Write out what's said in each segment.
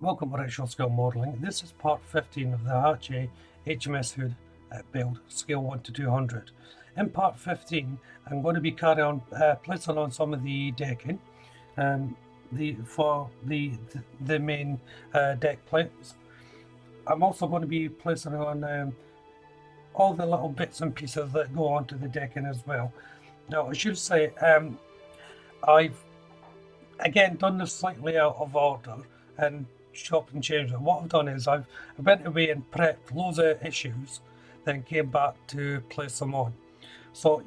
Welcome to Retro Scale Modelling. This is part 15 of the Hachette HMS hood build, scale 1 to 200. In part 15, I'm going to be carrying on placing on some of the decking for the main deck plates. I'm also going to be placing on all the little bits and pieces that go onto the decking as well. Now, I should say, I've again done this slightly out of order and chopped and changed it. What I've done is I went away and prepped loads of issues, then came back to place them on. So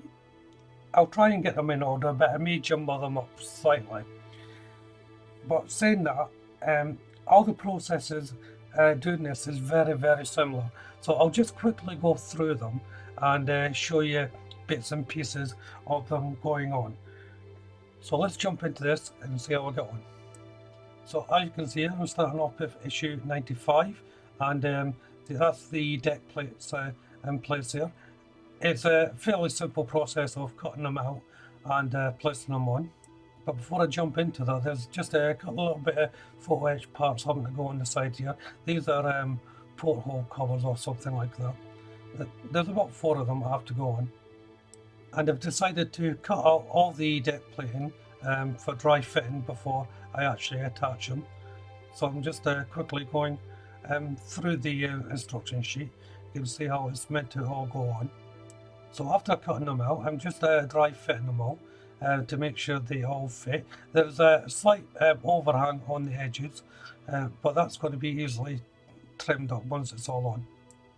I'll try and get them in order, but I may jumble them up slightly. But saying that, all the processes doing this is very similar. So I'll just quickly go through them and show you bits and pieces of them going on. So let's jump into this and see how we get on. So as you can see, I'm starting off with issue 95, and that's the deck plates in place here. It's a fairly simple process of cutting them out and placing them on. But before I jump into that, there's just a little bit of photo etch parts having to go on the side here. These are porthole covers or something like that. There's about 4 of them that have to go on. And I've decided to cut out all the deck plating for dry fitting before I actually attach them. So I'm just quickly going through the instruction sheet. You can see how it's meant to all go on. So after cutting them out, I'm just dry fitting them all to make sure they all fit. There's a slight overhang on the edges, but that's going to be easily trimmed up once it's all on.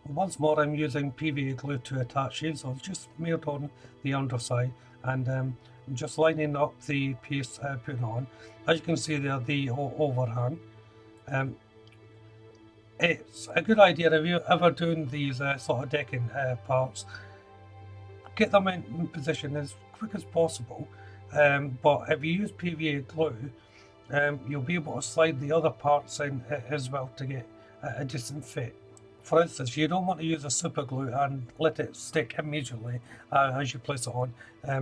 Once more, I'm using PVA glue to attach these, so it's just smeared on the underside, and I'm just lining up the piece putting on. As you can see there, the overhang. It's a good idea if you're ever doing these sort of decking parts, get them in position as quick as possible. But if you use PVA glue, you'll be able to slide the other parts in as well to get a decent fit. For instance, you don't want to use a super glue and let it stick immediately as you place it on,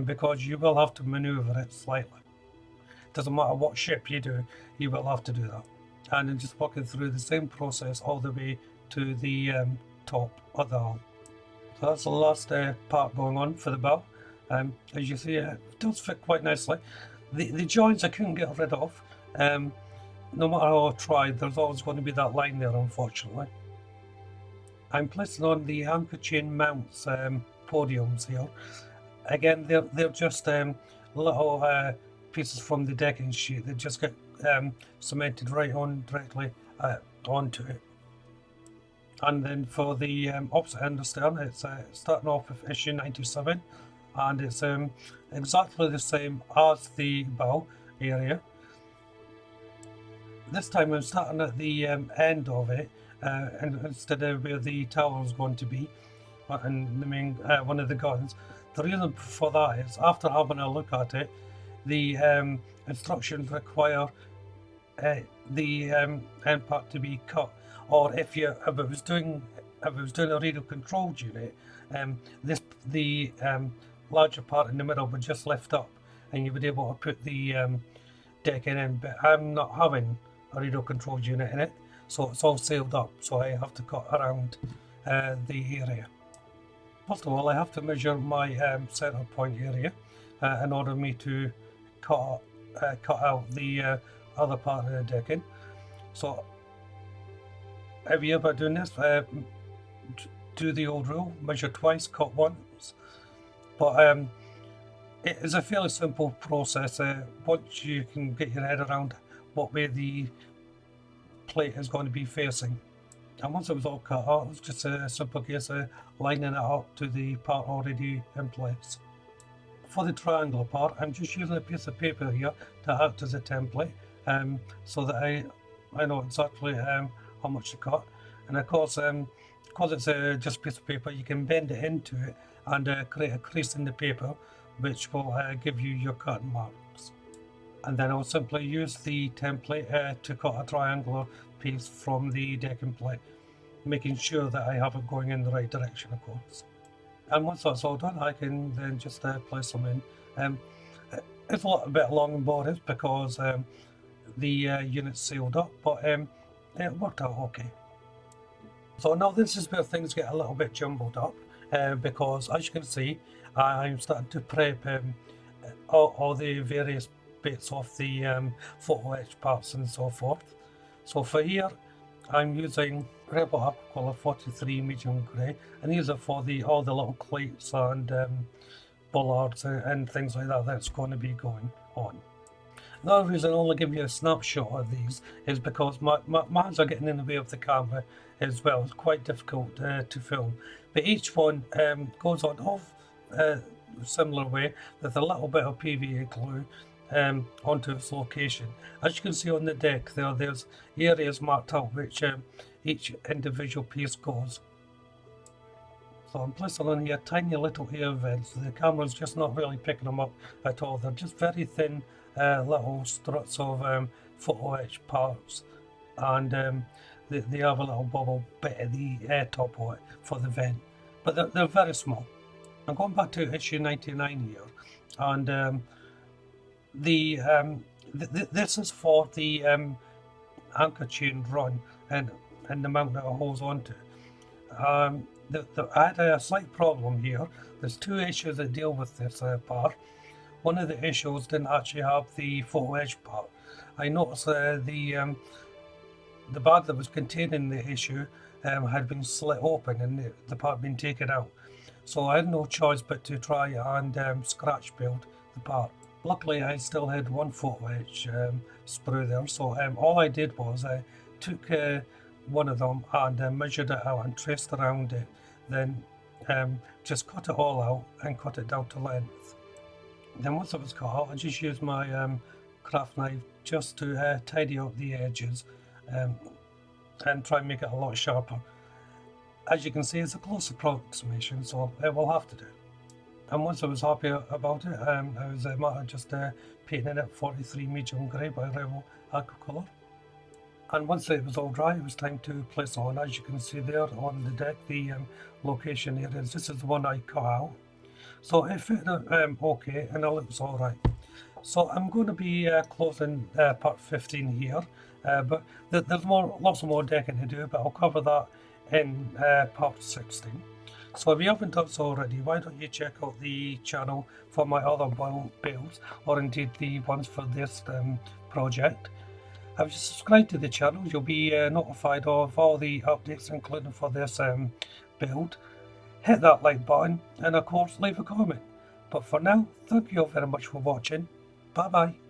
because you will have to maneuver it slightly. Doesn't matter what shape you do, you will have to do that. And then just walking through the same process all the way to the top of the hull. So that's the last part going on for the bow. As you see, it does fit quite nicely. The joints I couldn't get rid of. No matter how I tried, there's always going to be that line there, unfortunately. I'm placing on the anchor chain mounts podiums here. Again, they're just little pieces from the decking sheet that just get cemented right on directly onto it. And then for the opposite end of stern, it's starting off with issue 97, and it's exactly the same as the bow area. This time I'm starting at the end of it, and instead of where the tower is going to be, and the main one of the guns. The reason for that is, after having a look at it, the instructions require the end part to be cut, or if it was doing a radio controlled unit, the larger part in the middle would just lift up, and you would be able to put the decking in. But I'm not having a radio controlled unit in it, so it's all sealed up, so I have to cut around the area. First of all, I have to measure my center point area in order for me to cut out the other part of the decking. So if you're ever doing this, do the old rule, measure twice, cut once. But it is a fairly simple process once you can get your head around what way the plate is going to be facing. And once it was all cut out, it's just a simple case of lining it up to the part already in place. For the triangular part, I'm just using a piece of paper here to act as a template, so that I know exactly how much to cut. And of course, because it's just a piece of paper, you can bend it into it and create a crease in the paper, which will give you your cutting marks. And then I'll simply use the template to cut a triangular piece from the decking plate, making sure that I have it going in the right direction, of course. And once that's all done, I can then just place them in. It's a little bit long and boring because the unit's sealed up, but it worked out okay. So now this is where things get a little bit jumbled up, because as you can see, I'm starting to prep all the various bits of the photo etch parts and so forth. So for here, I'm using Rebel Aquacolor 43 medium grey, and these are for all the little plates and bollards and things like that that's going to be going on. Another reason I only give you a snapshot of these is because my hands are getting in the way of the camera as well. It's quite difficult to film. But each one goes on a similar way with a little bit of PVA glue onto its location. As you can see on the deck there's areas marked out which each individual piece goes. So I'm placing on here tiny little air vents. The camera's just not really picking them up at all. They're just very thin little struts of photo etch parts, and they have a little bubble bit at the top of it for the vent, but they're very small. I'm going back to issue 99 here, and this is for the anchor chain run and the mount that it holds onto. I had a slight problem here. There's two issues that deal with this part. One of the issues didn't actually have the photo etch part. I noticed the bag that was containing the issue had been slit open and the part had been taken out. So I had no choice but to try and scratch build the part. Luckily I still had one photo etch sprue there, so all I did was I took one of them and measured it out and traced around it, then just cut it all out and cut it down to length. Then once it was cut out, I just used my craft knife just to tidy up the edges and try and make it a lot sharper. As you can see, it's a close approximation, so it will have to do. And once I was happy about it, I was just painting it 43 medium grey by Rebel Aquacolor. And once it was all dry, it was time to place on. As you can see there on the deck, the location areas. This is the one I cut out. So it fit okay, and it looks all right. So I'm going to be closing part 15 here, but there's lots more decking to do, but I'll cover that in part 16. So if you haven't done so already, why don't you check out the channel for my other builds, or indeed the ones for this project. If you subscribe to the channel, you'll be notified of all the updates, including for this build. Hit that like button, and of course leave a comment. But for now, thank you all very much for watching. Bye bye.